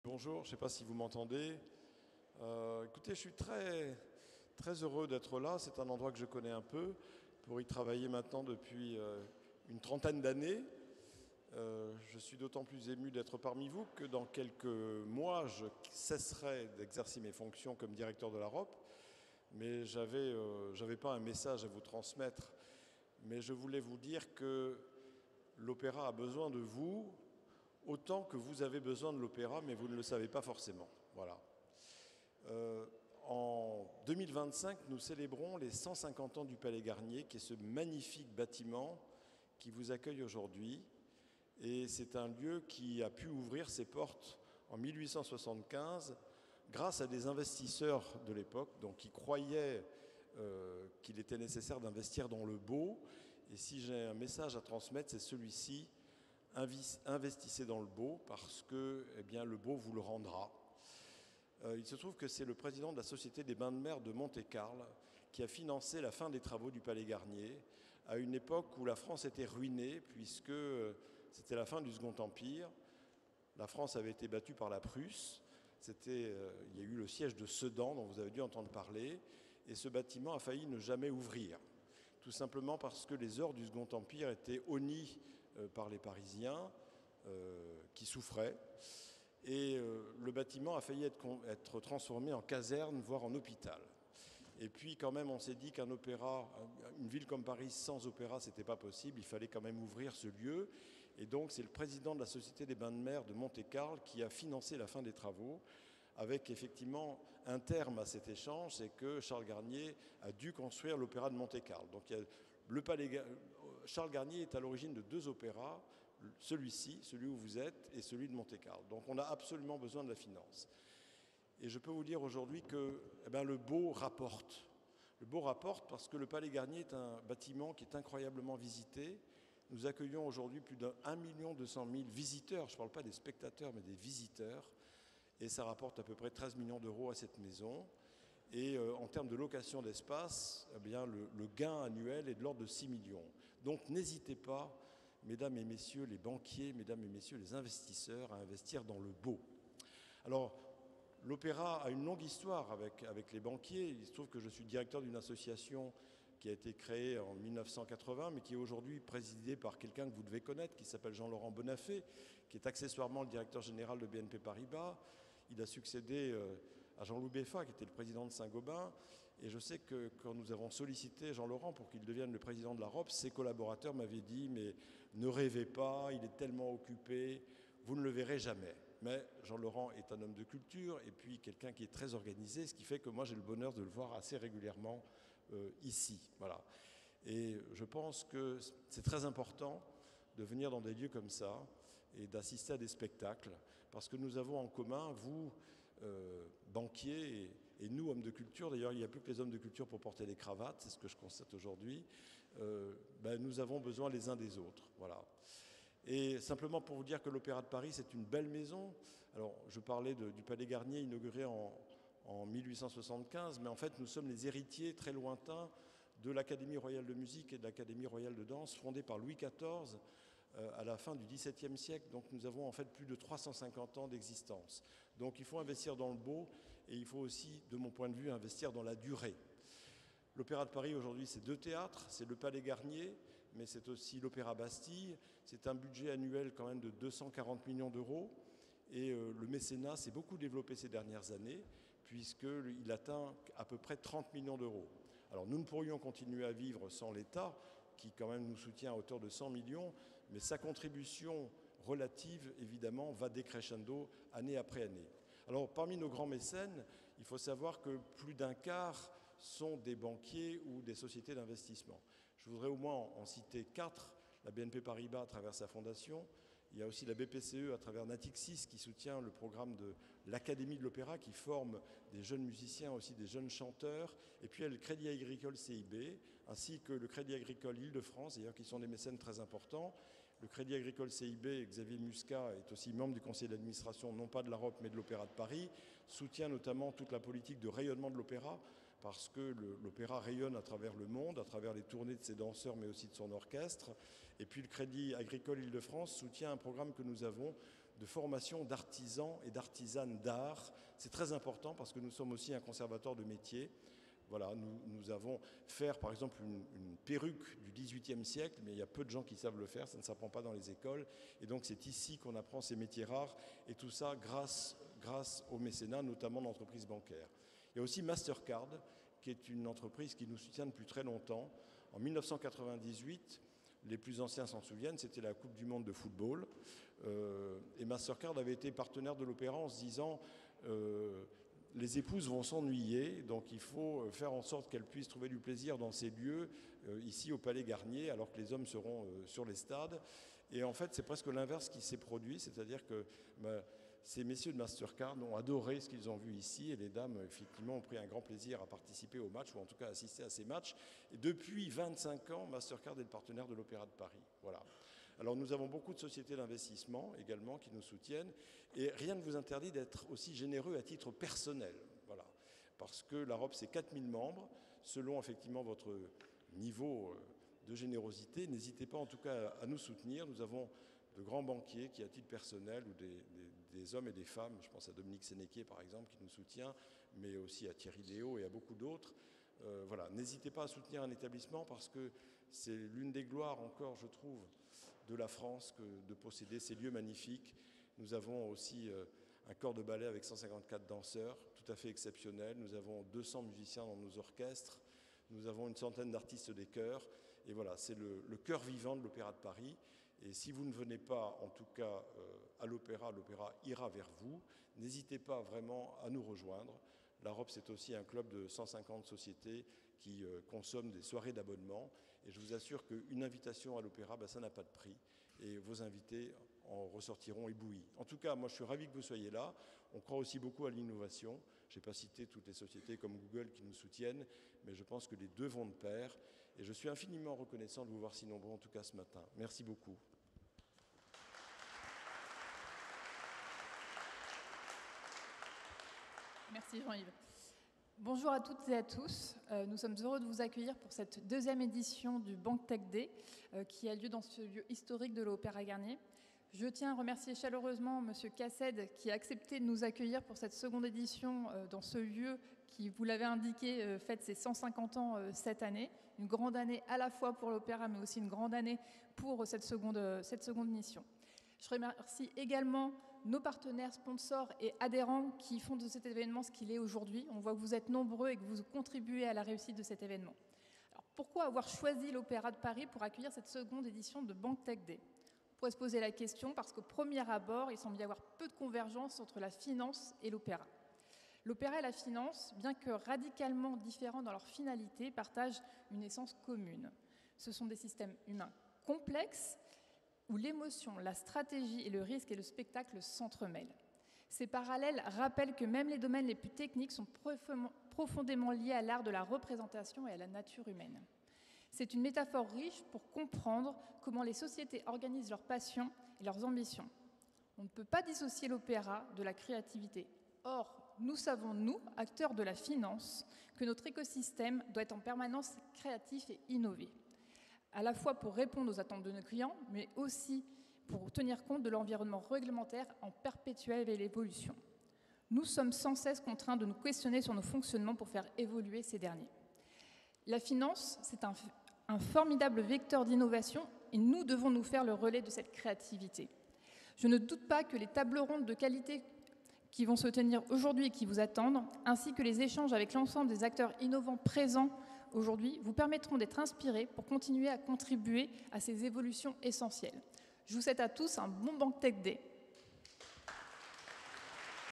bonjour, je ne sais pas si vous m'entendez. Écoutez, je suis très heureux d'être là. C'est un endroit que je connais un peu, pour y travailler maintenant depuis une trentaine d'années. Je suis d'autant plus ému d'être parmi vous que dans quelques mois, je cesserai d'exercer mes fonctions comme directeur de la ROP. Mais j'avais pas un message à vous transmettre. Mais je voulais vous dire que l'opéra a besoin de vous, autant que vous avez besoin de l'opéra, mais vous ne le savez pas forcément. Voilà. En 2025, nous célébrons les 150 ans du Palais Garnier, qui est ce magnifique bâtiment qui vous accueille aujourd'hui. Et c'est un lieu qui a pu ouvrir ses portes en 1875 grâce à des investisseurs de l'époque, donc qui croyaient qu'il était nécessaire d'investir dans le beau. Et si j'ai un message à transmettre, c'est celui-ci: investissez dans le beau, parce que le beau vous le rendra. Il se trouve que c'est le président de la Société des Bains de Mer de Monte-Carlo qui a financé la fin des travaux du Palais Garnier à une époque où la France était ruinée, puisque c'était la fin du Second Empire. La France avait été battue par la Prusse. Il y a eu le siège de Sedan, dont vous avez dû entendre parler, et ce bâtiment a failli ne jamais ouvrir, tout simplement parce que les ors du Second Empire étaient honnis par les Parisiens, qui souffraient. Et le bâtiment a failli être transformé en caserne, voire en hôpital. Et puis quand même, on s'est dit qu'un opéra, une ville comme Paris sans opéra, c'était pas possible. Il fallait quand même ouvrir ce lieu. Et donc c'est le président de la Société des Bains de Mer de Monte-Carlo qui a financé la fin des travaux, avec effectivement un terme à cet échange, c'est que Charles Garnier a dû construire l'opéra de Monte-Carlo. Donc Charles Garnier est à l'origine de deux opéras, celui-ci, celui où vous êtes, et celui de Monte-Carlo. Donc on a absolument besoin de la finance. Et je peux vous dire aujourd'hui que le beau rapporte. Le beau rapporte parce que le Palais Garnier est un bâtiment qui est incroyablement visité. Nous accueillons aujourd'hui plus d'1 200 000 visiteurs. Je ne parle pas des spectateurs, mais des visiteurs. Et ça rapporte à peu près 13 millions d'euros à cette maison. Et en termes de location d'espace, le gain annuel est de l'ordre de 6 millions. Donc n'hésitez pas, mesdames et messieurs les banquiers, mesdames et messieurs les investisseurs, à investir dans le beau. Alors, l'opéra a une longue histoire avec les banquiers. Il se trouve que je suis directeur d'une association qui a été créée en 1980, mais qui est aujourd'hui présidée par quelqu'un que vous devez connaître, qui s'appelle Jean-Laurent Bonnafé, qui est accessoirement le directeur général de BNP Paribas. Il a succédé à Jean-Loup Beffa, qui était le président de Saint-Gobain. Et je sais que quand nous avons sollicité Jean-Laurent pour qu'il devienne le président de la ROP, ses collaborateurs m'avaient dit « mais ne rêvez pas, il est tellement occupé, vous ne le verrez jamais ». Mais Jean-Laurent est un homme de culture et puis quelqu'un qui est très organisé, ce qui fait que moi j'ai le bonheur de le voir assez régulièrement ici. Voilà. Et je pense que c'est très important de venir dans des lieux comme ça et d'assister à des spectacles, parce que nous avons en commun, vous, banquiers, et nous, hommes de culture, d'ailleurs il n'y a plus que les hommes de culture pour porter des cravates, c'est ce que je constate aujourd'hui, nous avons besoin les uns des autres. Voilà. Et simplement pour vous dire que l'Opéra de Paris, c'est une belle maison. Alors, je parlais du Palais Garnier inauguré en 1875, mais en fait, nous sommes les héritiers très lointains de l'Académie royale de musique et de l'Académie royale de danse, fondée par Louis XIV à la fin du XVIIe siècle. Donc, nous avons en fait plus de 350 ans d'existence. Donc, il faut investir dans le beau et il faut aussi, de mon point de vue, investir dans la durée. L'Opéra de Paris, aujourd'hui, c'est 2 théâtres. C'est le Palais Garnier, mais c'est aussi l'Opéra Bastille. C'est un budget annuel quand même de 240 millions d'euros. Et le mécénat s'est beaucoup développé ces dernières années, puisqu'il atteint à peu près 30 millions d'euros. Alors nous ne pourrions continuer à vivre sans l'État, qui quand même nous soutient à hauteur de 100 millions, mais sa contribution relative, évidemment, va décrescendo année après année. Alors parmi nos grands mécènes, il faut savoir que plus d'un quart sont des banquiers ou des sociétés d'investissement. Je voudrais au moins en citer 4. La BNP Paribas à travers sa fondation. Il y a aussi la BPCE à travers Natixis qui soutient le programme de l'Académie de l'Opéra qui forme des jeunes musiciens, aussi des jeunes chanteurs. Et puis il y a le Crédit Agricole CIB ainsi que le Crédit Agricole Île-de-France, d'ailleurs qui sont des mécènes très importants. Le Crédit Agricole CIB, Xavier Muscat est aussi membre du conseil d'administration, non pas de la ROP mais de l'Opéra de Paris, soutient notamment toute la politique de rayonnement de l'opéra, parce que l'opéra rayonne à travers le monde, à travers les tournées de ses danseurs, mais aussi de son orchestre. Et puis le Crédit Agricole Île-de-France soutient un programme que nous avons de formation d'artisans et d'artisanes d'art. C'est très important parce que nous sommes aussi un conservatoire de métiers. Voilà, nous avons faire par exemple une perruque du XVIIIe siècle, mais il y a peu de gens qui savent le faire, ça ne s'apprend pas dans les écoles. Et donc c'est ici qu'on apprend ces métiers rares, et tout ça grâce au mécénat, notamment d'entreprises bancaires. Il y a aussi Mastercard, qui est une entreprise qui nous soutient depuis très longtemps. En 1998, les plus anciens s'en souviennent, c'était la Coupe du Monde de football. Et Mastercard avait été partenaire de l'opéra en se disant les épouses vont s'ennuyer, donc il faut faire en sorte qu'elles puissent trouver du plaisir dans ces lieux, ici au Palais Garnier, alors que les hommes seront sur les stades. Et en fait, c'est presque l'inverse qui s'est produit, c'est-à-dire que ces messieurs de Mastercard ont adoré ce qu'ils ont vu ici, et les dames, effectivement, ont pris un grand plaisir à participer aux matchs, ou en tout cas à assister à ces matchs. Et depuis 25 ans, Mastercard est le partenaire de l'Opéra de Paris. Voilà. Alors nous avons beaucoup de sociétés d'investissement également qui nous soutiennent, et rien ne vous interdit d'être aussi généreux à titre personnel, voilà, parce que la ROP c'est 4000 membres, selon effectivement votre niveau de générosité, n'hésitez pas en tout cas à nous soutenir. Nous avons de grands banquiers qui à titre personnel, ou des hommes et des femmes, je pense à Dominique Sénéquier par exemple qui nous soutient, mais aussi à Thierry Léo et à beaucoup d'autres. Voilà, n'hésitez pas à soutenir un établissement parce que c'est l'une des gloires encore, je trouve, de la France que de posséder ces lieux magnifiques. Nous avons aussi un corps de ballet avec 154 danseurs, tout à fait exceptionnel. Nous avons 200 musiciens dans nos orchestres. Nous avons une centaine d'artistes des chœurs. Et voilà, c'est le cœur vivant de l'Opéra de Paris. Et si vous ne venez pas, en tout cas, à l'opéra ira vers vous. N'hésitez pas vraiment à nous rejoindre. La ROP, c'est aussi un club de 150 sociétés qui consomment des soirées d'abonnement. Et je vous assure qu'une invitation à l'opéra, ça n'a pas de prix. Et vos invités en ressortiront éblouis. En tout cas, moi, je suis ravi que vous soyez là. On croit aussi beaucoup à l'innovation. Je n'ai pas cité toutes les sociétés comme Google qui nous soutiennent, mais je pense que les deux vont de pair. Et je suis infiniment reconnaissant de vous voir si nombreux, en tout cas ce matin. Merci beaucoup. Merci Jean-Yves. Bonjour à toutes et à tous. Nous sommes heureux de vous accueillir pour cette deuxième édition du BankTech Day qui a lieu dans ce lieu historique de l'Opéra Garnier. Je tiens à remercier chaleureusement M. Cassed qui a accepté de nous accueillir pour cette seconde édition dans ce lieu qui, vous l'avez indiqué, fête ses 150 ans cette année. Une grande année à la fois pour l'opéra mais aussi une grande année pour cette seconde mission. Je remercie également nos partenaires, sponsors et adhérents qui font de cet événement ce qu'il est aujourd'hui. On voit que vous êtes nombreux et que vous contribuez à la réussite de cet événement. Alors, pourquoi avoir choisi l'Opéra de Paris pour accueillir cette seconde édition de BankTech Day ? On pourrait se poser la question parce qu'au premier abord, il semble y avoir peu de convergence entre la finance et l'opéra. L'opéra et la finance, bien que radicalement différents dans leur finalité, partagent une essence commune. Ce sont des systèmes humains complexes où l'émotion, la stratégie et le risque et le spectacle s'entremêlent. Ces parallèles rappellent que même les domaines les plus techniques sont profondément liés à l'art de la représentation et à la nature humaine. C'est une métaphore riche pour comprendre comment les sociétés organisent leurs passions et leurs ambitions. On ne peut pas dissocier l'opéra de la créativité. Or, nous savons, nous, acteurs de la finance, que notre écosystème doit être en permanence créatif et innové, à la fois pour répondre aux attentes de nos clients, mais aussi pour tenir compte de l'environnement réglementaire en perpétuelle évolution. Nous sommes sans cesse contraints de nous questionner sur nos fonctionnements pour faire évoluer ces derniers. La finance, c'est un formidable vecteur d'innovation et nous devons nous faire le relais de cette créativité. Je ne doute pas que les tables rondes de qualité qui vont se tenir aujourd'hui et qui vous attendent, ainsi que les échanges avec l'ensemble des acteurs innovants présents aujourd'hui, vous permettront d'être inspirés pour continuer à contribuer à ces évolutions essentielles. Je vous souhaite à tous un bon BankTech Day.